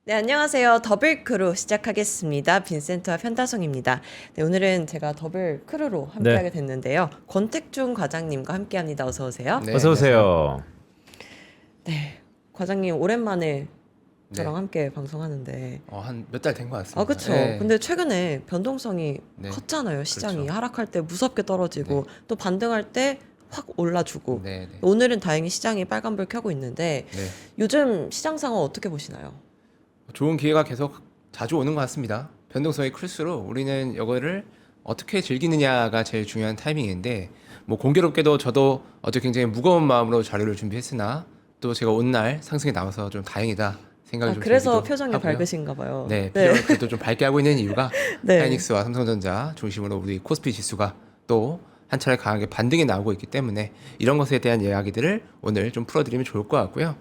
네, 안녕하세요. 더블 크루 시작하겠습니다. 빈센트와 편다송입니다. 네, 오늘은 제가 더블 크루로 함께하게 네, 됐는데요. 권택중 과장님과 함께합니다. 어서 오세요. 네, 어서 안녕하세요. 오세요. 네, 과장님 오랜만에 네. 저랑 함께 방송하는데, 한 몇 달 된 것 아, 같습니다. 그쵸. 네. 근데 최근에 변동성이 네. 컸잖아요. 시장이 그렇죠. 하락할 때 무섭게 떨어지고 또 반등할 때 확 올라주고. 네, 네. 오늘은 다행히 시장이 빨간불 켜고 있는데 네. 요즘 시장 상황 어떻게 보시나요? 좋은 기회가 계속 자주 오는 것 같습니다. 변동성이 클수록 우리는 이거를 어떻게 즐기느냐가 제일 중요한 타이밍인데 뭐 공교롭게도 저도 어제 굉장히 무거운 마음으로 자료를 준비했으나 또 제가 온 날 상승이 나와서 좀 다행이다 생각이 아, 좀 그래서 들기도 표정이 하고요. 밝으신가 봐요. 네, 네. 표정을 그래도 좀 밝게 하고 있는 이유가 네. 하이닉스와 삼성전자 중심으로 우리 코스피 지수가 또 한 차례 강하게 반등이 나오고 있기 때문에 이런 것에 대한 이야기들을 오늘 좀 풀어드리면 좋을 것 같고요.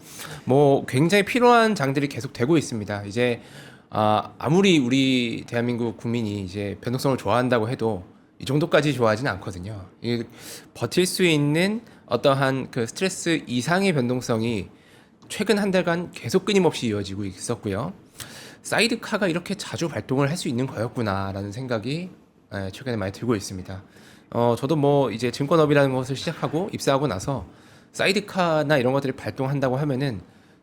뭐 굉장히 필요한 장들이 계속 되고 있습니다. 이제 아무리 우리 대한민국 국민이 이제 변동성을 좋아한다고 해도 이 정도까지 좋아하지는 않거든요. 이 버틸 수 있는 어떠한 그 스트레스 이상의 변동성이 최근 한 달간 계속 끊임없이 이어지고 있었고요. 사이드카가 이렇게 자주 발동을 할 수 있는 거였구나라는 생각이 최근에 많이 들고 있습니다. 저도 뭐 이제 증권업이라는 것을 시작하고 입사하고 나서 사이드카나 이런 것들이 발동한다고 하면은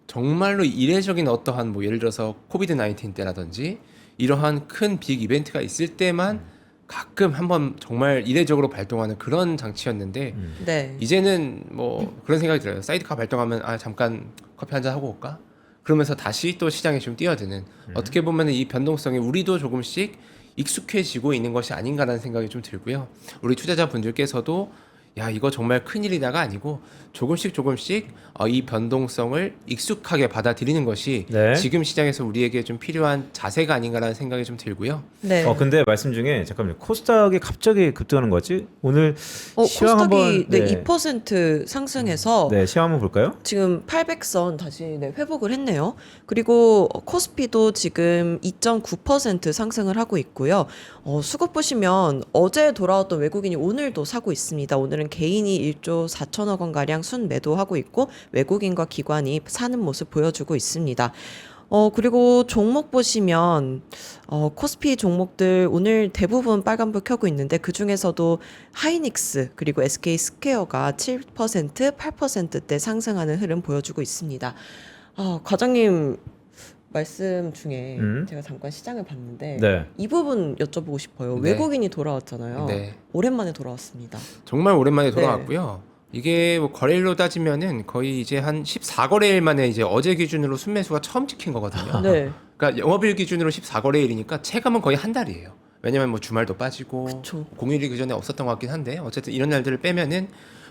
정말로 이례적인 어떠한 뭐 예를 들어서 코비드 19 때라든지 이러한 큰 빅 이벤트가 있을 때만 가끔 한번 정말 이례적으로 발동하는 그런 장치였는데 네. 이제는 뭐 그런 생각이 들어요. 사이드카 발동하면 잠깐 커피 한잔 하고 올까? 그러면서 다시 또 시장에 좀 뛰어드는 어떻게 보면 이 변동성에 우리도 조금씩 익숙해지고 있는 것이 아닌가라는 생각이 좀 들고요. 우리 투자자분들께서도 야 이거 정말 큰일이다가 아니고 조금씩 이 변동성을 익숙하게 받아들이는 것이 네. 지금 시장에서 우리에게 좀 필요한 자세가 아닌가라는 생각이 좀 들고요. 네. 근데 말씀 중에 잠깐만요. 코스닥이 갑자기 급등하는 거지? 오늘 시황 코스닥이 한번 네, 2% 상승해서 네, 시황 한번 볼까요? 지금 800선 다시 네, 회복을 했네요. 그리고 코스피도 지금 2.9% 상승을 하고 있고요. 수급 보시면 어제 돌아왔던 외국인이 오늘도 사고 있습니다. 오늘은 개인이 1조 4천억 원 가량 순매도하고 있고 외국인과 기관이 사는 모습 보여주고 있습니다. 그리고 종목 보시면, 코스피 종목들 오늘 대부분 빨간불 켜고 있는데 그 중에서도 하이닉스 그리고 SK 스퀘어가 7%, 8%대 상승하는 흐름 보여주고 있습니다. 과장님 말씀 중에 제가 잠깐 시장을 봤는데 네. 이 부분 여쭤보고 싶어요. 네. 외국인이 돌아왔잖아요. 네. 오랜만에 돌아왔습니다. 정말 오랜만에 네. 돌아왔고요. 이게 뭐 거래일로 따지면은 거의 이제 한 14거래일 만에 이제 어제 기준으로 순매수가 처음 찍힌 거거든요. 네. 그러니까 영업일 기준으로 14거래일이니까 체감은 거의 한 달이에요. 왜냐면 뭐 주말도 빠지고 그쵸. 공휴일이 그 전에 없었던 것 같긴 한데 어쨌든 이런 날들을 빼면은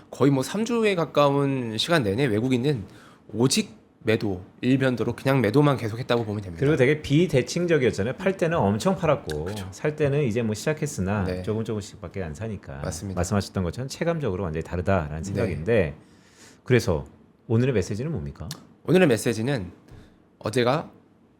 거의 뭐 3주에 가까운 시간 내내 외국인은 오직 매도, 일변도로 그냥 매도만 계속했다고 보면 됩니다. 그리고 되게 비대칭적이었잖아요. 팔 때는 엄청 팔았고 살 때는 이제 뭐 시작했으나 네. 조금씩밖에 안 사니까. 맞습니다. 말씀하셨던 것처럼 체감적으로 완전히 다르다라는 생각인데 그래서 오늘의 메시지는 뭡니까? 오늘의 메시지는 어제가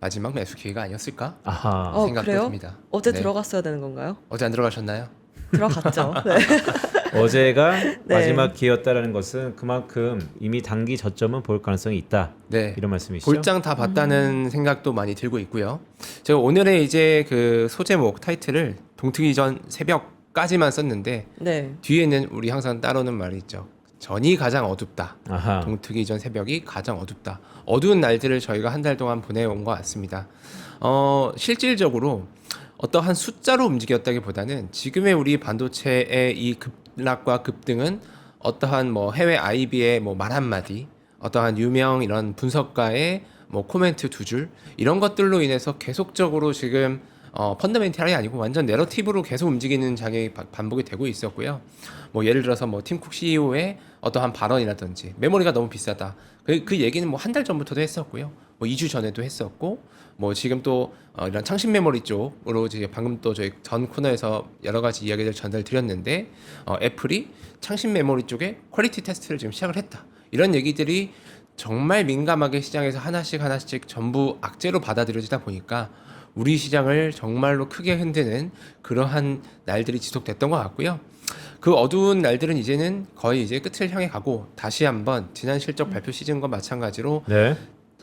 마지막 매수 기회가 아니었을까 아하. 생각도 그래요? 듭니다. 어제 네. 들어갔어야 되는 건가요? 어제 안 들어가셨나요? 들어갔죠. 네. 어제가 네. 마지막 기회였다라는 것은 그만큼 이미 단기 저점은 볼 가능성이 있다. 네. 이런 말씀이시죠? 볼장 다 봤다는 생각도 많이 들고 있고요. 제가 오늘의 이제 그 소제목 타이틀을 동트기 전 새벽까지만 썼는데 네. 뒤에는 우리 항상 따르는 말이 있죠. 전이 가장 어둡다. 아하. 동트기 전 새벽이 가장 어둡다. 어두운 날들을 저희가 한 달 동안 보내온 것 같습니다. 실질적으로 어떠한 숫자로 움직였다기보다는 지금의 우리 반도체의 이 급락과 급등은 어떠한 뭐 해외 IB의 뭐 말 한마디, 어떠한 유명 이런 분석가의 뭐 코멘트 두 줄 이런 것들로 인해서 계속적으로 지금 펀더멘탈이 아니고 완전 내러티브로 계속 움직이는 장이 반복이 되고 있었고요. 뭐 예를 들어서 뭐 팀쿡 CEO의 어떠한 발언이라든지 메모리가 너무 비싸다. 그 얘기는 뭐 한 달 전부터도 했었고요. 뭐 2주 전에도 했었고 뭐 지금 또 이런 창신 메모리 쪽으로 이제 방금 또 저희 전 코너에서 여러 가지 이야기를 전달드렸는데 애플이 창신 메모리 쪽에 퀄리티 테스트를 지금 시작을 했다. 이런 얘기들이 정말 민감하게 시장에서 하나씩 전부 악재로 받아들여지다 보니까 우리 시장을 정말로 크게 흔드는 그러한 날들이 지속됐던 것 같고요. 그 어두운 날들은 이제는 거의 이제 끝을 향해 가고 다시 한번 지난 실적 발표 시즌과 마찬가지로 네.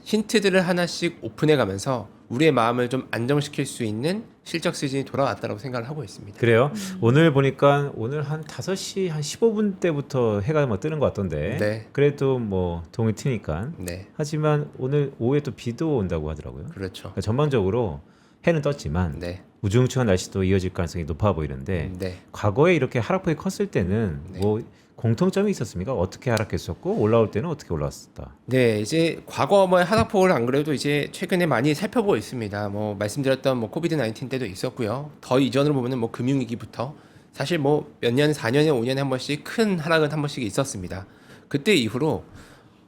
힌트들을 하나씩 오픈해가면서 우리의 마음을 좀 안정시킬 수 있는 실적 시즌이 돌아왔다고 생각을 하고 있습니다. 그래요. 오늘 보니까 오늘 한 5시 한 15분 때부터 해가 막 뜨는 것 같던데. 네. 그래도 뭐 동이 트니까. 네, 하지만 오늘 오후에 또 비도 온다고 하더라고요. 그렇죠. 그러니까 전반적으로 해는 떴지만 네, 우중충한 날씨도 이어질 가능성이 높아 보이는데 네. 과거에 이렇게 하락폭이 컸을 때는 네. 뭐 공통점이 있었습니까? 어떻게 하락했었고 올라올 때는 어떻게 올라왔었다. 네, 이제 과거 뭐 하락폭을 안 그래도 이제 최근에 많이 살펴보고 있습니다. 뭐 말씀드렸던 뭐 코비드 19 때도 있었고요. 더 이전으로 보면은 뭐 금융위기부터 사실 뭐 몇 년, 4년에 5년에 한 번씩 큰 하락은 한 번씩 있었습니다. 그때 이후로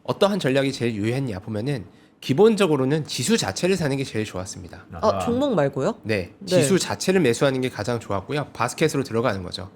어떠한 전략이 제일 유효했냐 보면은 기본적으로는 지수 자체를 사는 게 제일 좋았습니다. 아, 종목 말고요? 네, 네. 지수 자체를 매수하는 게 가장 좋았고요. 바스켓으로 들어가는 거죠.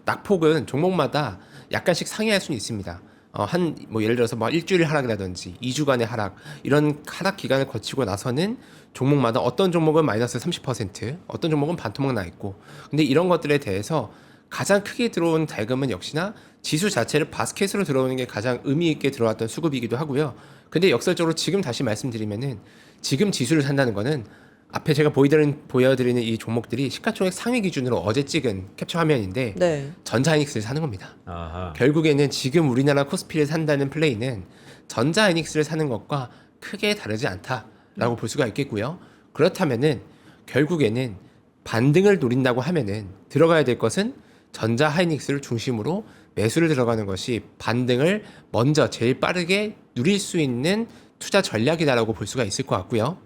낙폭은 종목마다 약간씩 상회할 수는 있습니다. 한 뭐 예를 들어서 뭐 일주일 하락이라든지 2주간의 하락 이런 하락 기간을 거치고 나서는 종목마다 어떤 종목은 마이너스 30%, 어떤 종목은 반토막 나 있고, 근데 이런 것들에 대해서 가장 크게 들어온 대금은 역시나 지수 자체를 바스켓으로 들어오는 게 가장 의미 있게 들어왔던 수급이기도 하고요. 근데 역설적으로 지금 다시 말씀드리면은 지금 지수를 산다는 거는 앞에 제가 보여드리는 이 종목들이 시가총액 상위 기준으로 어제 찍은 캡처 화면인데 네. 전자하이닉스를 사는 겁니다. 아하. 결국에는 지금 우리나라 코스피를 산다는 플레이는 전자하이닉스를 사는 것과 크게 다르지 않다라고 볼 수가 있겠고요. 그렇다면은 결국에는 반등을 노린다고 하면은 들어가야 될 것은 전자하이닉스를 중심으로 매수를 들어가는 것이 반등을 먼저 제일 빠르게 누릴 수 있는 투자 전략이다라고 볼 수가 있을 것 같고요.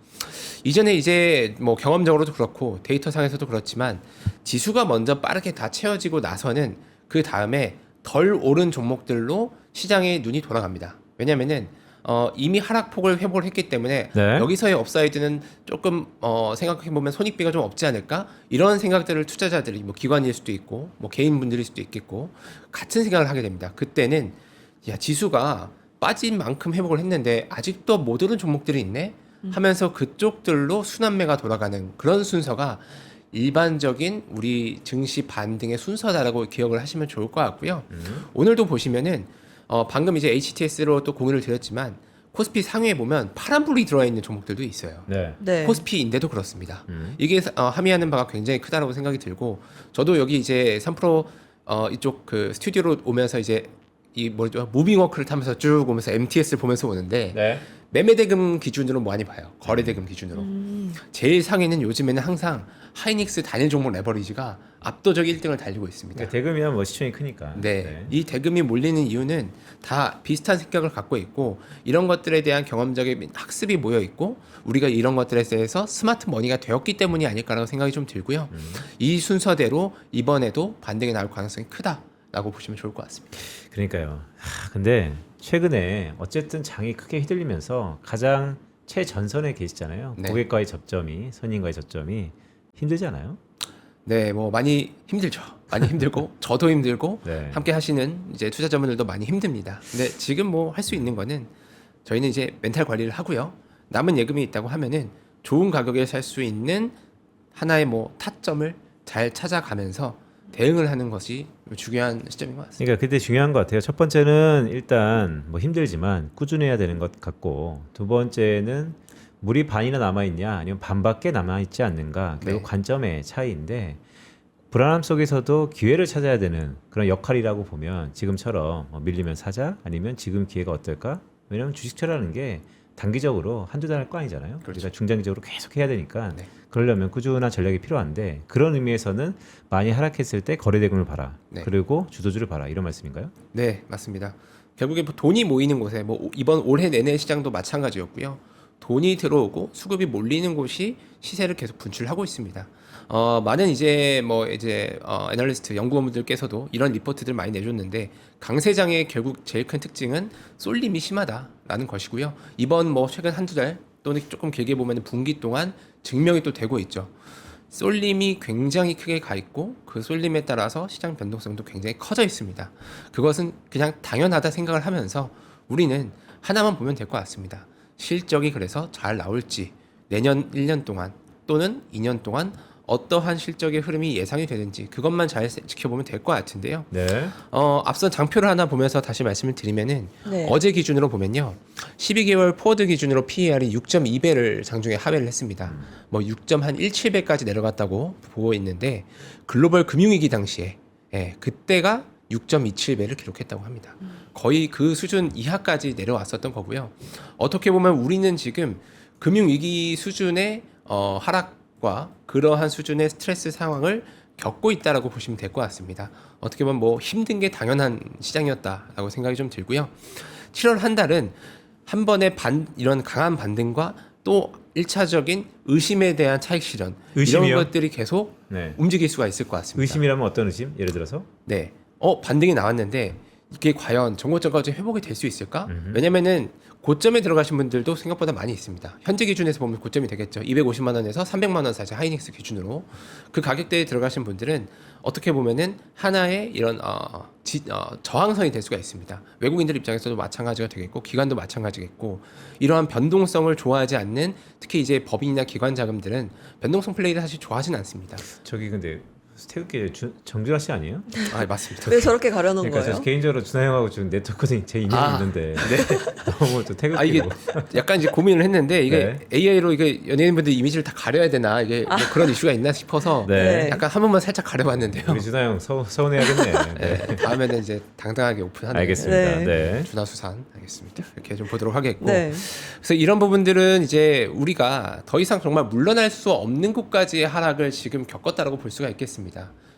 이전에 이제 뭐 경험적으로도 그렇고 데이터상에서도 그렇지만 지수가 먼저 빠르게 다 채워지고 나서는 그 다음에 덜 오른 종목들로 시장의 눈이 돌아갑니다. 왜냐면은 이미 하락폭을 회복을 했기 때문에 네. 여기서의 업사이드는 조금 생각해보면 손익비가 좀 없지 않을까? 이런 생각들을 투자자들이 뭐 기관일 수도 있고 뭐 개인분들일 수도 있겠고 같은 생각을 하게 됩니다. 그때는 야 지수가 빠진 만큼 회복을 했는데 아직도 못 오른 종목들이 있네? 하면서 그쪽들로 순환매가 돌아가는 그런 순서가 일반적인 우리 증시 반등의 순서다라고 기억을 하시면 좋을 것 같고요. 오늘도 보시면은 방금 이제 HTS로 또 공유를 드렸지만 코스피 상위에 보면 파란불이 들어와 있는 종목들도 있어요. 네. 네. 코스피인데도 그렇습니다. 이게 함의하는 바가 굉장히 크다라고 생각이 들고 저도 여기 이제 3프로 이쪽 그 스튜디오로 오면서 이제 이 뭐죠 무빙워크를 타면서 쭉 오면서 MTS를 보면서 오는데 네. 매매대금 기준으로 많이 봐요. 거래대금 기준으로. 제일 상위는 요즘에는 항상 하이닉스 단일 종목 레버리지가 압도적 1등을 달리고 있습니다. 그러니까 대금이면 뭐 시총이 크니까. 네. 이 대금이 몰리는 이유는 다 비슷한 생각을 갖고 있고 이런 것들에 대한 경험적인 학습이 모여 있고 우리가 이런 것들에 대해서 스마트 머니가 되었기 때문이 아닐까라는 생각이 좀 들고요. 이 순서대로 이번에도 반등이 나올 가능성이 크다라고 보시면 좋을 것 같습니다. 그러니까요. 근데 최근에 어쨌든 장이 크게 휘둘리면서 가장 최전선에 계시잖아요. 네. 고객과의 접점이 선임과의 접점이 힘들지 않아요? 네, 뭐 많이 힘들죠. 많이 힘들고 저도 힘들고 네. 함께 하시는 이제 투자자분들도 많이 힘듭니다. 근데 지금 뭐 할 수 있는 거는 저희는 이제 멘탈 관리를 하고요. 남은 예금이 있다고 하면은 좋은 가격에 살 수 있는 하나의 뭐 타점을 잘 찾아가면서 대응을 하는 것이 중요한 시점인 것 같습니다. 그러니까 그때 중요한 것 같아요. 첫 번째는 일단 뭐 힘들지만 꾸준해야 되는 것 같고 두 번째는 물이 반이나 남아있냐 아니면 반밖에 남아있지 않는가 결국 네. 관점의 차이인데 불안함 속에서도 기회를 찾아야 되는 그런 역할이라고 보면 지금처럼 밀리면 사자 아니면 지금 기회가 어떨까? 왜냐하면 주식처라는 게 단기적으로 한두 달 할 거 아니잖아요. 그렇죠. 우리가 중장기적으로 계속 해야 되니까 네. 그러려면 꾸준한 전략이 필요한데 그런 의미에서는 많이 하락했을 때 거래대금을 봐라. 네. 그리고 주도주를 봐라. 이런 말씀인가요? 네, 맞습니다. 결국에 뭐 돈이 모이는 곳에 뭐 이번 올해 내내 시장도 마찬가지였고요. 돈이 들어오고 수급이 몰리는 곳이 시세를 계속 분출하고 있습니다. 많은 이제 애널리스트 연구원분들께서도 이런 리포트들 많이 내줬는데 강세장의 결국 제일 큰 특징은 쏠림이 심하다라는 것이고요. 이번 뭐 최근 한두 달 또는 조금 길게 보면 분기 동안 증명이 또 되고 있죠. 쏠림이 굉장히 크게 가 있고 그 쏠림에 따라서 시장 변동성도 굉장히 커져 있습니다. 그것은 그냥 당연하다 생각을 하면서 우리는 하나만 보면 될 것 같습니다. 실적이 그래서 잘 나올지 내년 1년 동안 또는 2년 동안 어떠한 실적의 흐름이 예상이 되는지 그것만 잘 지켜보면 될 것 같은데요. 네. 앞선 장표를 하나 보면서 다시 말씀을 드리면은 네. 어제 기준으로 보면요. 12개월 포워드 기준으로 PER이 6.2배를 장중에 하회를 했습니다. 뭐 6.17배까지 내려갔다고 보고 있는데 글로벌 금융위기 당시에 그때가 6.27배를 기록했다고 합니다. 거의 그 수준 이하까지 내려왔었던 거고요. 어떻게 보면 우리는 지금 금융위기 수준의 하락과 그러한 수준의 스트레스 상황을 겪고 있다라고 보시면 될 것 같습니다. 어떻게 보면 뭐 힘든 게 당연한 시장이었다라고 생각이 좀 들고요. 7월 한 달은 한 번의 이런 강한 반등과 또 1차적인 의심에 대한 차익 실현 의심이요? 이런 것들이 계속 네. 움직일 수가 있을 것 같습니다. 의심이라면 어떤 의심? 예를 들어서? 네. 반등이 나왔는데 이게 과연 정고점까지 회복이 될 수 있을까? 왜냐면은 고점에 들어가신 분들도 생각보다 많이 있습니다. 현재 기준에서 보면 고점이 되겠죠. 250만 원에서 300만 원 사이 하이닉스 기준으로 그 가격대에 들어가신 분들은 어떻게 보면은 하나의 이런 저항선이 될 수가 있습니다. 외국인들 입장에서도 마찬가지가 되겠고 기관도 마찬가지겠고 이러한 변동성을 좋아하지 않는 특히 이제 법인이나 기관 자금들은 변동성 플레이를 사실 좋아하지는 않습니다. 저기 근데 태극기 정준하 씨 아니에요? 맞습니다. 왜 저렇게 가려놓은 그러니까 거예요? 저 개인적으로 준하 형하고 지금 네트워크에 제 인연이 있는데 너무 또 태극기로 이게 약간 이제 고민을 했는데 이게 네. AI로 이게 연예인분들 이미지를 다 가려야 되나 이게 뭐 그런 이슈가 있나 싶어서 네. 약간 한 번만 살짝 가려봤는데요. 우리 준하 형 서운해야겠네. 네. 네, 다음에는 이제 당당하게 오픈하는 알겠습니다. 네. 네. 준하수산 알겠습니다. 이렇게 좀 보도록 하겠고 네. 그래서 이런 부분들은 이제 우리가 더 이상 정말 물러날 수 없는 곳까지의 하락을 지금 겪었다라고 볼 수가 있겠습니다.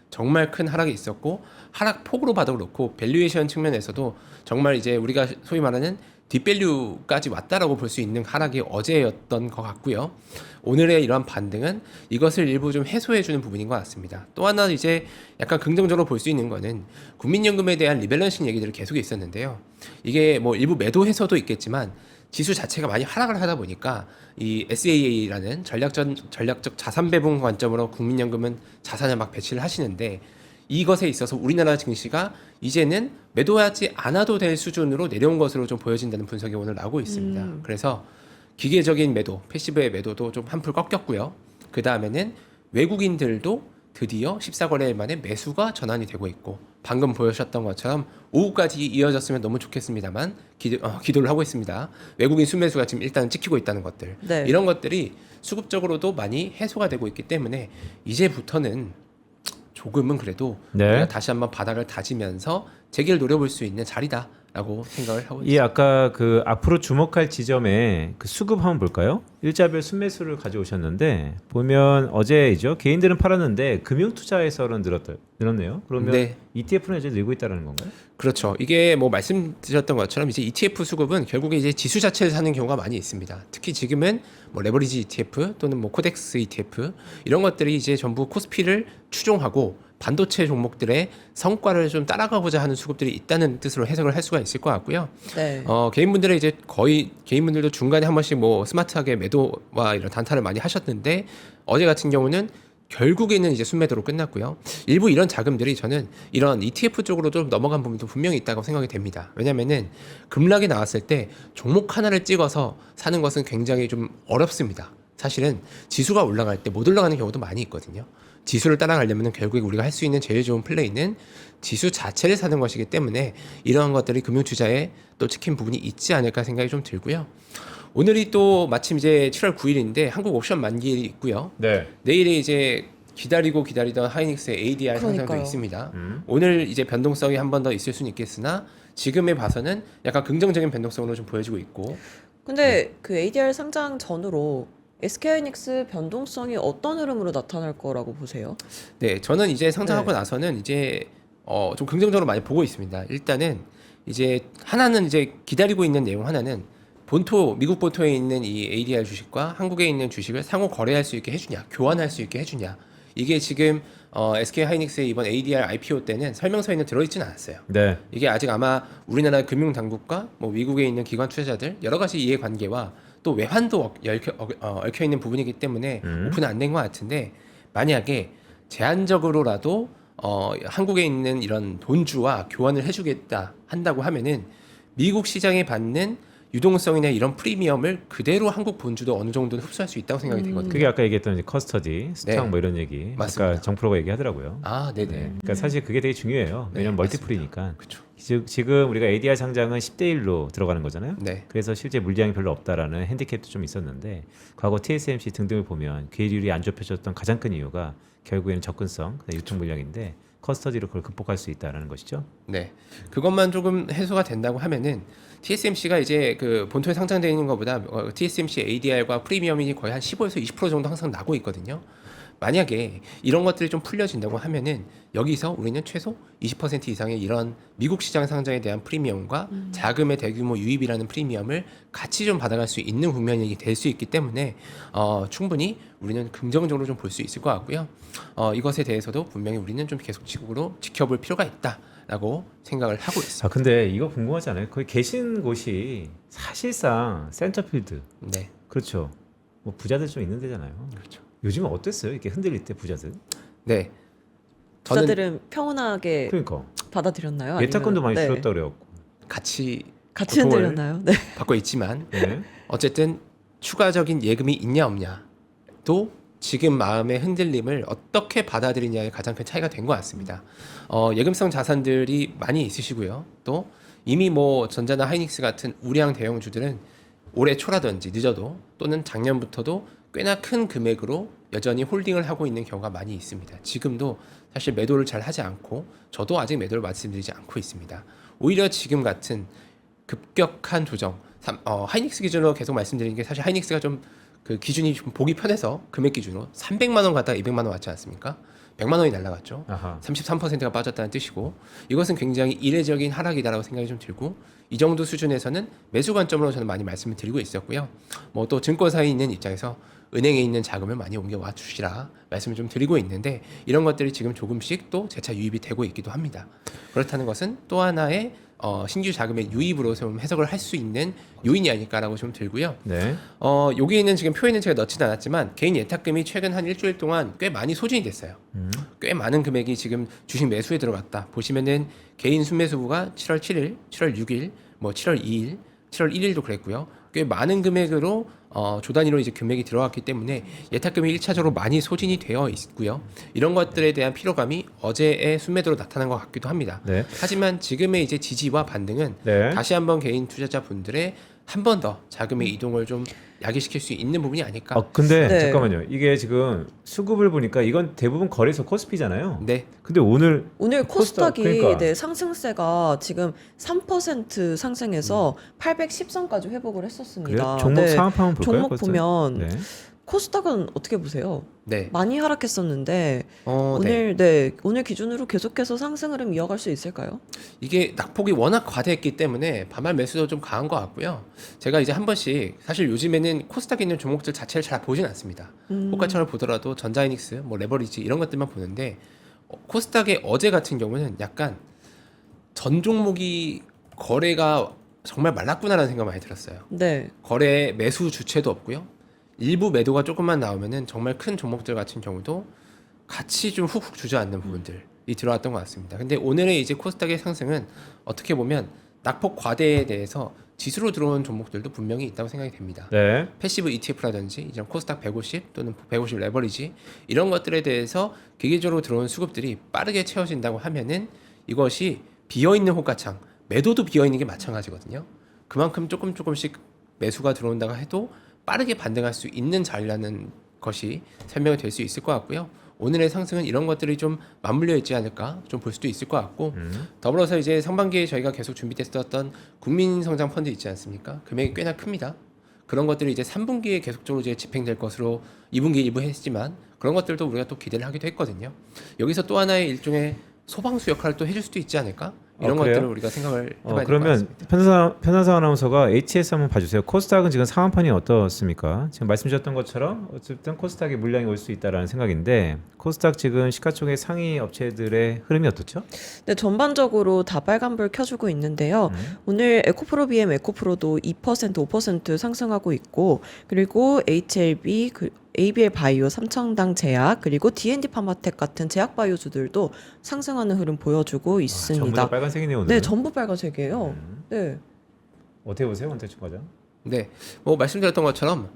정말 큰 하락이 있었고 하락 폭으로 봐도 그렇고 밸류에이션 측면에서도 정말 이제 우리가 소위 말하는 뒷밸류까지 왔다라고 볼 수 있는 하락이 어제였던 것 같고요. 오늘의 이러한 반등은 이것을 일부 좀 해소해주는 부분인 것 같습니다. 또 하나 이제 약간 긍정적으로 볼 수 있는 거는 국민연금에 대한 리밸런싱 얘기들이 계속 있었는데요. 이게 뭐 일부 매도 해소도 있겠지만 지수 자체가 많이 하락을 하다 보니까 이 SAA라는 전략적 자산 배분 관점으로 국민연금은 자산을 막 배치를 하시는데 이것에 있어서 우리나라 증시가 이제는 매도하지 않아도 될 수준으로 내려온 것으로 좀 보여진다는 분석이 오늘 나오고 있습니다. 그래서 기계적인 매도, 패시브의 매도도 좀 한풀 꺾였고요. 그 다음에는 외국인들도 드디어 14거래일 만에 매수가 전환이 되고 있고 방금 보여주셨던 것처럼 오후까지 이어졌으면 너무 좋겠습니다만 기도를 하고 있습니다. 외국인 순매수가 지금 일단 찍히고 있다는 것들 네. 이런 것들이 수급적으로도 많이 해소가 되고 있기 때문에 이제부터는 조금은 그래도 네. 우리가 다시 한번 바닥을 다지면서 재기를 노려볼 수 있는 자리다라고 생각을 하고 있습니다. 이 아까 그 앞으로 주목할 지점에 그 수급 한번 볼까요? 일자별 순매수를 가져오셨는데 보면 어제이죠. 개인들은 팔았는데 금융투자에서는 늘었네요. 그러면 네. ETF는 이제 늘고 있다는 건가요? 그렇죠. 이게 뭐 말씀드렸던 것처럼 이제 ETF 수급은 결국에 이제 지수 자체를 사는 경우가 많이 있습니다. 특히 지금은 뭐 레버리지 ETF 또는 뭐 코덱스 ETF 이런 것들이 이제 전부 코스피를 추종하고 반도체 종목들의 성과를 좀 따라가고자 하는 수급들이 있다는 뜻으로 해석을 할 수가 있을 것 같고요. 네. 개인분들은 이제 거의 개인분들도 중간에 한 번씩 뭐 스마트하게 매도와 이런 단타를 많이 하셨는데 어제 같은 경우는 결국에는 이제 순매도로 끝났고요. 일부 이런 자금들이 저는 이런 ETF 쪽으로도 넘어간 부분도 분명히 있다고 생각이 됩니다. 왜냐면은 급락이 나왔을 때 종목 하나를 찍어서 사는 것은 굉장히 좀 어렵습니다. 사실은 지수가 올라갈 때 못 올라가는 경우도 많이 있거든요. 지수를 따라가려면 결국에 우리가 할 수 있는 제일 좋은 플레이는 지수 자체를 사는 것이기 때문에 이러한 것들이 금융투자에 또 찍힌 부분이 있지 않을까 생각이 좀 들고요. 오늘이 또 마침 이제 7월 9일인데 한국 옵션 만기일이 있고요. 네. 내일에 이제 기다리던 하이닉스의 ADR 상장도 그러니까요. 있습니다. 오늘 이제 변동성이 한 번 더 있을 수는 있겠으나 지금에 봐서는 약간 긍정적인 변동성으로 좀 보여지고 있고 근데 그 ADR 상장 전으로 SK하이닉스 변동성이 어떤 흐름으로 나타날 거라고 보세요? 네, 저는 이제 상장하고 나서는 이제 좀 긍정적으로 많이 보고 있습니다. 일단은 이제 하나는 이제 기다리고 있는 내용 하나는 미국 본토에 있는 이 ADR 주식과 한국에 있는 주식을 상호 거래할 수 있게 해주냐, 교환할 수 있게 해주냐. 이게 지금 SK하이닉스의 이번 ADR IPO 때는 설명서에는 들어있지는 않았어요. 네. 이게 아직 아마 우리나라 금융당국과 뭐 미국에 있는 기관 투자자들 여러 가지 이해관계와 또 외환도 얽혀 있는 부분이기 때문에 오픈은 안 된 것 같은데 만약에 제한적으로라도 한국에 있는 이런 돈주와 교환을 해주겠다 한다고 하면은 미국 시장에 받는 유동성이나 이런 프리미엄을 그대로 한국 본주도 어느 정도는 흡수할 수 있다고 생각이 되거든요. 그게 아까 얘기했던 이제 커스터디, 수탁 네. 뭐 이런 얘기. 맞습니다. 아까 정프로가 얘기하더라고요. 아, 네네. 네. 그러니까 사실 그게 되게 중요해요. 네, 왜냐면 멀티플이니까. 그렇죠. 지금 우리가 ADR 상장은 10대 1로 들어가는 거잖아요. 네. 그래서 실제 물량이 별로 없다라는 핸디캡도 좀 있었는데 과거 TSMC 등등을 보면 괴율이 안 좁혀졌던 가장 큰 이유가 결국에는 접근성, 유통 물량인데 커스터디로 그걸 극복할 수 있다라는 것이죠. 네. 그것만 조금 해소가 된다고 하면은 TSMC가 이제 그 본토에 상장되어 있는 것보다 TSMC ADR과 프리미엄이 거의 한 15에서 20% 정도 항상 나고 있거든요. 만약에 이런 것들이 좀 풀려진다고 하면은 여기서 우리는 최소 20% 이상의 이런 미국 시장 상장에 대한 프리미엄과 자금의 대규모 유입이라는 프리미엄을 같이 좀 받아갈 수 있는 국면이 될 수 있기 때문에 충분히 우리는 긍정적으로 좀 볼 수 있을 것 같고요. 이것에 대해서도 분명히 우리는 좀 계속 지켜볼 필요가 있다라고 생각을 하고 있습니다. 아 근데 이거 궁금하지 않아요? 거기 계신 곳이 사실상 센터필드. 네, 그렇죠. 뭐 부자들 좀 있는 데잖아요. 그렇죠. 요즘은 어땠어요? 이렇게 흔들릴 때 부자들? 네, 저는 부자들은 평온하게 그러니까 받아들였나요? 예탁금도 많이 아니면- 줄었다 그래갖고. 같이 같이 고통을 흔들렸나요? 네. 받고 있지만 네. 어쨌든 추가적인 예금이 있냐 없냐도 지금 마음의 흔들림을 어떻게 받아들이냐에 가장 큰 차이가 된 것 같습니다. 예금성 자산들이 많이 있으시고요. 또 이미 뭐 전자나 하이닉스 같은 우량 대형주들은 올해 초라든지 늦어도 또는 작년부터도 꽤나 큰 금액으로 여전히 홀딩을 하고 있는 경우가 많이 있습니다. 지금도 사실 매도를 잘 하지 않고 저도 아직 매도를 말씀드리지 않고 있습니다. 오히려 지금 같은 급격한 조정, 하이닉스 기준으로 계속 말씀드리는 게 사실 하이닉스가 좀 그 기준이 좀 보기 편해서 금액 기준으로 300만 원 갔다가 200만 원 왔지 않습니까? 100만 원이 날라갔죠. 아하. 33%가 빠졌다는 뜻이고 이것은 굉장히 이례적인 하락이다라고 생각이 좀 들고 이 정도 수준에서는 매수 관점으로 저는 많이 말씀을 드리고 있었고요. 뭐 또 증권사에 있는 입장에서 은행에 있는 자금을 많이 옮겨와 주시라 말씀을 좀 드리고 있는데 이런 것들이 지금 조금씩 또 재차 유입이 되고 있기도 합니다. 그렇다는 것은 또 하나의 신규 자금의 유입으로 좀 해석을 할 수 있는 요인이 아닐까라고 좀 들고요. 네. 여기에는 지금 표에는 제가 넣지는 않았지만 개인 예탁금이 최근 한 일주일 동안 꽤 많이 소진이 됐어요. 꽤 많은 금액이 지금 주식 매수에 들어갔다. 보시면은 개인 순매수부가 7월 7일, 7월 6일, 뭐 7월 2일, 7월 1일도 그랬고요. 꽤 많은 금액으로 조 단위로 이제 금액이 들어갔기 때문에 예탁금이 1차적으로 많이 소진이 되어 있고요. 이런 것들에 대한 피로감이 어제의 순매도로 나타난 것 같기도 합니다. 네. 하지만 지금의 이제 지지와 반등은 네. 다시 한번 개인 투자자분들의 한 번 더 자금의 이동을 좀 야기시킬 수 있는 부분이 아닐까. 근데 네. 잠깐만요. 이게 지금 수급을 보니까 이건 대부분 거래소 코스피잖아요. 네, 근데 오늘 오늘 코스닥이 그러니까. 네, 상승세가 지금 3% 상승해서 810선까지 회복을 했었습니다. 그래요? 종목 네. 상한파 한번 볼까요? 종목 코스닥? 보면 네. 코스닥은 어떻게 보세요? 네. 많이 하락했었는데 네. 오늘 기준으로 계속해서 상승 흐름 이어갈 수 있을까요? 이게 낙폭이 워낙 과대했기 때문에 반발 매수도 좀 강한 것 같고요. 제가 이제 한 번씩 사실 요즘에는 코스닥에 있는 종목들 자체를 잘 보진 않습니다. 호가창을 보더라도 전자이닉스, 뭐 레버리지 이런 것들만 보는데 코스닥의 어제 같은 경우는 약간 전 종목이 거래가 정말 말랐구나라는 생각 많이 들었어요. 네. 거래 매수 주체도 없고요. 일부 매도가 조금만 나오면은 정말 큰 종목들 같은 경우도 같이 좀 훅훅 주저앉는 부분들이 들어왔던 것 같습니다. 근데 오늘의 이제 코스닥의 상승은 어떻게 보면 낙폭 과대에 대해서 지수로 들어온 종목들도 분명히 있다고 생각이 됩니다. 네. 패시브 ETF라든지 이런 코스닥 150 또는 150 레버리지 이런 것들에 대해서 기계적으로 들어온 수급들이 빠르게 채워진다고 하면은 이것이 비어있는 호가창, 매도도 비어있는 게 마찬가지거든요. 그만큼 조금씩 매수가 들어온다고 해도 빠르게 반등할 수 있는 자리라는 것이 설명이 될 수 있을 것 같고요. 오늘의 상승은 이런 것들이 좀 맞물려 있지 않을까 좀 볼 수도 있을 것 같고 더불어서 이제 상반기에 저희가 계속 준비됐었던 국민성장 펀드 있지 않습니까? 금액이 꽤나 큽니다. 그런 것들이 이제 3분기에 계속적으로 이제 집행될 것으로 2분기에 일부 했지만 그런 것들도 우리가 또 기대를 하기도 했거든요. 여기서 또 하나의 일종의 소방수 역할을 또 해줄 수도 있지 않을까? 이런 그래요? 것들을 우리가 생각을 해봐야 될 것 그러면 같습니다. 편사사 아나운서가 HS 한번 봐주세요. 코스닥은 지금 상한판이 어떻습니까? 지금 말씀 주셨던 것처럼 어쨌든 코스닥에 물량이 올 수 있다라는 생각인데 코스닥 지금 시가총액 상위 업체들의 흐름이 어떻죠? 네, 전반적으로 다 빨간불 켜주고 있는데요. 오늘 에코프로 BM 에코프로도 2%, 5% 상승하고 있고 그리고 HLB, ABL 바이오, 삼청당 제약 그리고 D&D 파마텍 같은 제약 바이오주들도 상승하는 흐름 보여주고 전부 다 있습니다. 빨간색이네요 오늘. 네, 전부 빨간색이에요. 네. 어떻게 보세요, 권태춘 과장? 네, 뭐 말씀드렸던 것처럼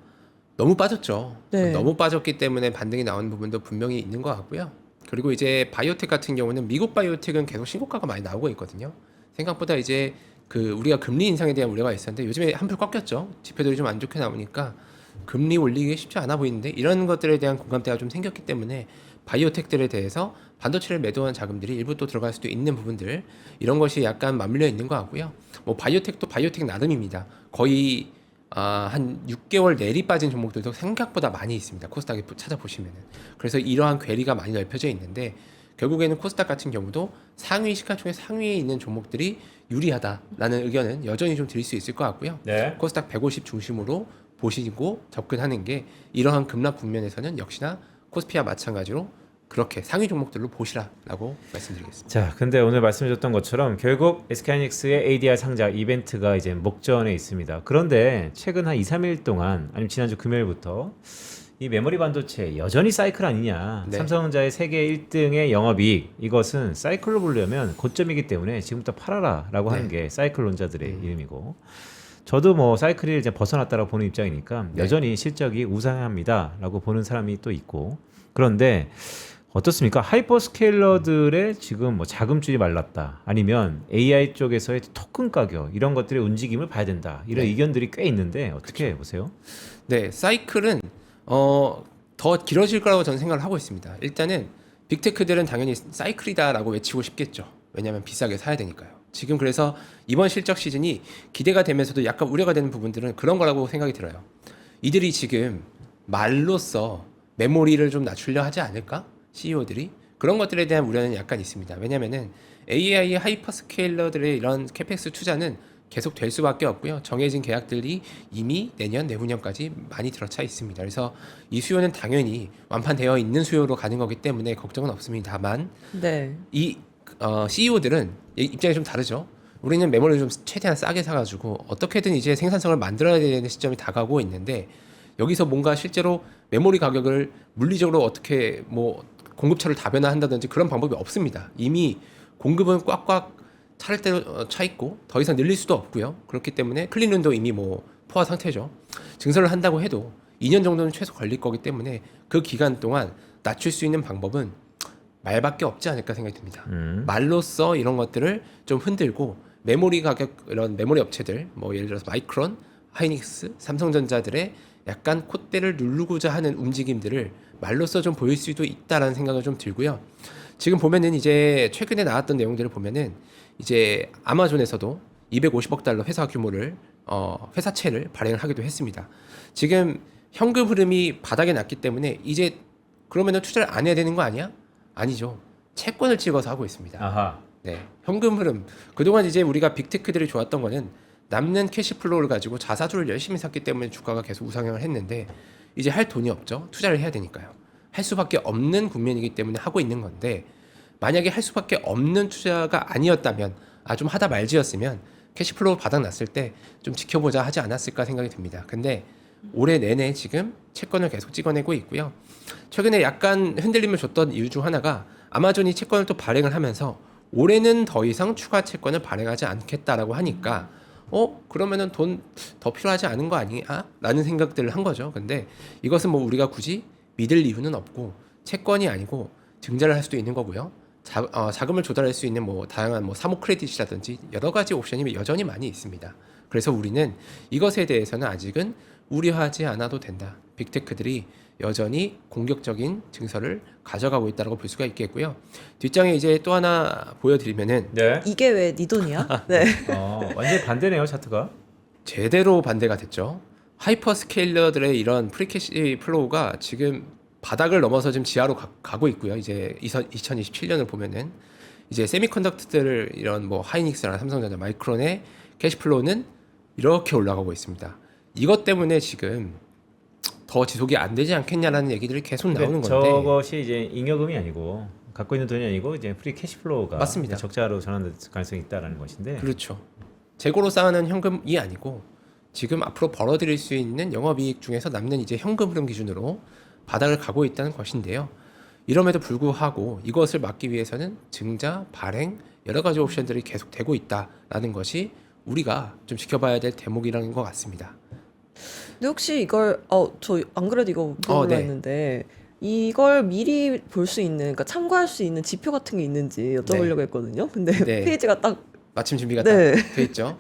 너무 빠졌죠. 네. 너무 빠졌기 때문에 반등이 나오는 부분도 분명히 있는 것 같고요. 그리고 이제 바이오텍 같은 경우는 미국 바이오텍은 계속 신고가가 많이 나오고 있거든요. 생각보다 이제 그 우리가 금리 인상에 대한 우려가 있었는데 요즘에 한풀 꺾였죠. 지표들이 좀 안 좋게 나오니까 금리 올리기 쉽지 않아 보이는데 이런 것들에 대한 공감대가 좀 생겼기 때문에 바이오텍들에 대해서 반도체를 매도한 자금들이 일부 또 들어갈 수도 있는 부분들 이런 것이 약간 맞물려 있는 것 같고요. 뭐 바이오텍도 바이오텍 나름입니다. 거의 한 6개월 내리 빠진 종목들도 생각보다 많이 있습니다. 코스닥에 찾아보시면은. 그래서 이러한 괴리가 많이 넓혀져 있는데 결국에는 코스닥 같은 경우도 상위 시가총액 상위에 있는 종목들이 유리하다라는 의견은 여전히 좀 드릴 수 있을 것 같고요. 네. 코스닥 150 중심으로 보시고 접근하는 게 이러한 급락 국면에서는 역시나 코스피와 마찬가지로 그렇게 상위 종목들로 보시라라고 말씀드리겠습니다. 자, 근데 오늘 말씀드렸던 것처럼 결국 SK하이닉스의 ADR 상자 이벤트가 이제 목전에 있습니다. 그런데 최근 한 2, 3일 동안 아니면 지난주 금요일부터 이 메모리 반도체 여전히 사이클 아니냐. 네. 삼성전자의 세계 1등의 영업이익 이것은 사이클로 보려면 고점이기 때문에 지금부터 팔아라라고 하는 게 사이클론자들의 이름이고 저도 뭐 사이클을 이제 벗어났다라고 보는 입장이니까 여전히 실적이 우상합니다라고 보는 사람이 또 있고 그런데 어떻습니까? 하이퍼스케일러들의 지금 뭐 자금줄이 말랐다. 아니면 AI 쪽에서의 토큰 가격 이런 것들의 움직임을 봐야 된다. 이런 의견들이 꽤 있는데 어떻게 보세요? 네, 사이클은 더 길어질 거라고 저는 생각을 하고 있습니다. 일단은 빅테크들은 당연히 사이클이다라고 외치고 싶겠죠. 왜냐하면 비싸게 사야 되니까요. 지금 그래서 이번 실적 시즌이 기대가 되면서도 약간 우려가 되는 부분들은 그런 거라고 생각이 들어요. 이들이 지금 말로써 메모리를 좀 낮추려 하지 않을까? CEO들이 그런 것들에 대한 우려는 약간 있습니다. 왜냐면은 AI 하이퍼스케일러들의 이런 캐펙스 투자는 계속 될 수밖에 없고요. 정해진 계약들이 이미 내년, 내후년까지 많이 들어차 있습니다. 그래서 이 수요는 당연히 완판되어 있는 수요로 가는 거기 때문에 걱정은 없습니다만 네. 이 CEO들은 입장이 좀 다르죠. 우리는 메모리를 좀 최대한 싸게 사가지고 어떻게든 이제 생산성을 만들어야 되는 시점이 다가오고 있는데 여기서 뭔가 실제로 메모리 가격을 물리적으로 어떻게 뭐 공급처를 다변화한다든지 그런 방법이 없습니다. 이미 공급은 꽉꽉 차를 대로 차 있고 더 이상 늘릴 수도 없고요. 그렇기 때문에 클린룸도 이미 뭐 포화 상태죠. 증설을 한다고 해도 2년 정도는 최소 걸릴 거기 때문에 그 기간 동안 낮출 수 있는 방법은 말밖에 없지 않을까 생각이 듭니다. 말로써 이런 것들을 좀 흔들고 메모리 가격 이런 메모리 업체들 뭐 예를 들어서 마이크론, 하이닉스, 삼성전자들의 약간 콧대를 누르고자 하는 움직임들을 말로써 좀 보일 수도 있다라는 생각을 좀 들고요. 지금 보면은 이제 최근에 나왔던 내용들을 보면은 이제 아마존에서도 250억 달러 회사 규모를 회사채를 발행을 하기도 했습니다. 지금 현금 흐름이 바닥에 났기 때문에 이제 그러면은 투자를 안 해야 되는 거 아니야? 아니죠. 채권을 찍어서 하고 있습니다. 아하. 네, 현금 흐름. 그동안 이제 우리가 빅테크들이 좋았던 거는 남는 캐시플로우를 가지고 자사주를 열심히 샀기 때문에 주가가 계속 우상향을 했는데 이제 할 돈이 없죠. 투자를 해야 되니까요. 할 수밖에 없는 국면이기 때문에 하고 있는 건데 만약에 할 수밖에 없는 투자가 아니었다면 좀 하다 말지였으면 캐시플로우 바닥 났을 때 좀 지켜보자 하지 않았을까 생각이 듭니다. 근데 올해 내내 지금 채권을 계속 찍어내고 있고요. 최근에 약간 흔들림을 줬던 이유 중 하나가 아마존이 채권을 또 발행을 하면서 올해는 더 이상 추가 채권을 발행하지 않겠다라고 하니까 그러면은 돈 더 필요하지 않은 거 아니야? 라는 생각들을 한 거죠. 근데 이것은 뭐 우리가 굳이 믿을 이유는 없고 채권이 아니고 증자를 할 수도 있는 거고요. 자금을 조달할 수 있는 뭐 다양한 뭐 사모 크레딧이라든지 여러 가지 옵션이 여전히 많이 있습니다. 그래서 우리는 이것에 대해서는 아직은 우려하지 않아도 된다. 빅테크들이 여전히 공격적인 증설을 가져가고 있다고 볼 수가 있겠고요. 뒷장에 이제 또 하나 보여드리면은 네. 이게 왜 네 돈이야? 네. 완전히 반대네요, 차트가. 제대로 반대가 됐죠. 하이퍼스케일러들의 이런 프리캐시 플로우가 지금 바닥을 넘어서 지금 지하로 가고 있고요. 이제 2027년을 보면은 이제 세미컨덕터들 이런 뭐 하이닉스나 삼성전자, 마이크론의 캐시플로우는 이렇게 올라가고 있습니다. 이것 때문에 지금 더 지속이 안 되지 않겠냐라는 얘기들이 계속 나오는 건데 저것이 이제 잉여금이 아니고 갖고 있는 돈이 아니고 이제 프리 캐시플로우가 맞습니다. 적자로 전환될 가능성이 있다라는 것인데. 그렇죠. 재고로 쌓아놓은 현금이 아니고 지금 앞으로 벌어들일 수 있는 영업이익 중에서 남는 이제 현금 흐름 기준으로 바닥을 가고 있다는 것인데요. 이럼에도 불구하고 이것을 막기 위해서는 증자, 발행 여러 가지 옵션들이 계속 되고 있다라는 것이 우리가 좀 지켜봐야 될 대목이라는 것 같습니다. 근데 혹시 이걸 저 안 그래도 이거 물어보려 네. 했는데 이걸 미리 볼 수 있는, 그러니까 참고할 수 있는 지표 같은 게 있는지 여쭤보려고 했거든요. 근데 네. 페이지가 딱 마침 준비가 네. 다 돼 있죠.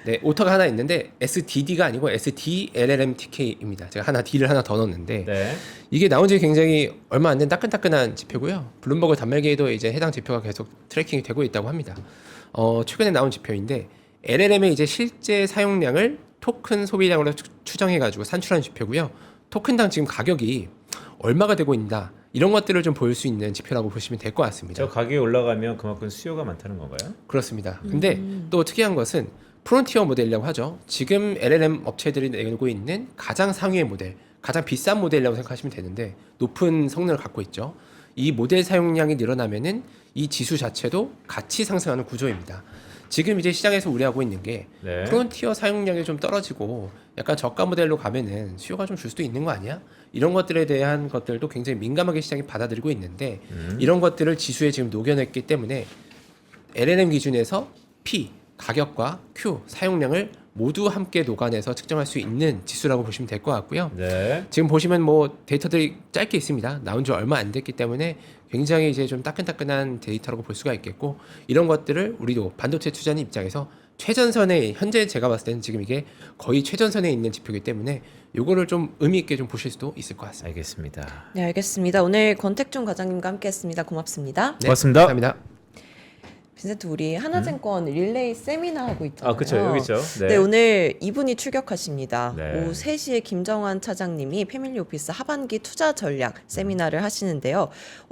네, 오타가 하나 있는데 SDD가 아니고 SDLLMTK입니다. 제가 D를 하나 더 넣었는데 네. 이게 나온 지 굉장히 얼마 안 된 따끈따끈한 지표고요. 블룸버그 단말기에도 이제 해당 지표가 계속 트래킹이 되고 있다고 합니다. 최근에 나온 지표인데 LLM의 이제 실제 사용량을 토큰 소비량으로 추정해가지고 산출한 지표고요. 토큰당 지금 가격이 얼마가 되고 있다, 이런 것들을 좀 볼 수 있는 지표라고 보시면 될 것 같습니다. 저 가격이 올라가면 그만큼 수요가 많다는 건가요? 그렇습니다. 근데 또 특이한 것은 프론티어 모델이라고 하죠. 지금 LLM 업체들이 내고 있는 가장 상위의 모델, 가장 비싼 모델이라고 생각하시면 되는데 높은 성능을 갖고 있죠. 이 모델 사용량이 늘어나면은 이 지수 자체도 같이 상승하는 구조입니다. 지금 이제 시장에서 우려하고 있는 게 네. 프론티어 사용량이 좀 떨어지고 약간 저가 모델로 가면은 수요가 좀 줄 수도 있는 거 아니야? 이런 것들에 대한 것들도 굉장히 민감하게 시장이 받아들이고 있는데 이런 것들을 지수에 지금 녹여냈기 때문에 LLM 기준에서 P, 가격과 Q, 사용량을 모두 함께 녹아내서 측정할 수 있는 지수라고 보시면 될 것 같고요. 네. 지금 보시면 뭐 데이터들이 짧게 있습니다. 나온 지 얼마 안 됐기 때문에 굉장히 이제 좀 따끈따끈한 데이터라고 볼 수가 있겠고, 이런 것들을 우리도 반도체 투자는 입장에서 최전선에, 현재 제가 봤을 때는 지금 이게 거의 최전선에 있는 지표이기 때문에 요거를 좀 의미 있게 좀 보실 수도 있을 것 같습니다. 알겠습니다. 네, 알겠습니다. 오늘 권택중 과장님과 함께했습니다. 고맙습니다. 네, 고맙습니다. 감사합니다. 빈센트, 우리 하나증권 릴레이 세미나 하고 있잖아요. 아, 그렇죠. 여기 있죠. 네. 오늘 이분이 출격하십니다. 네. 오후 3시에 김정환 차장님이 패밀리 오피스 하반기 투자 전략 세미나를 하시는데요.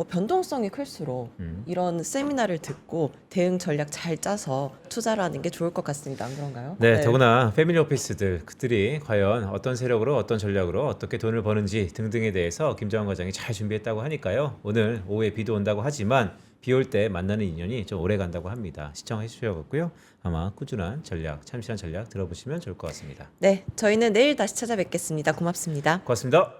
변동성이 클수록 이런 세미나를 듣고 대응 전략 잘 짜서 투자를 하는 게 좋을 것 같습니다. 안 그런가요? 네, 더구나 패밀리 오피스들 그들이 과연 어떤 세력으로 어떤 전략으로 어떻게 돈을 버는지 등등에 대해서 김정환 과장이 잘 준비했다고 하니까요. 오늘 오후에 비도 온다고 하지만 비 올 때 만나는 인연이 좀 오래 간다고 합니다. 시청해 주셔갖고요. 아마 꾸준한 전략, 참신한 전략 들어보시면 좋을 것 같습니다. 네, 저희는 내일 다시 찾아뵙겠습니다. 고맙습니다. 고맙습니다.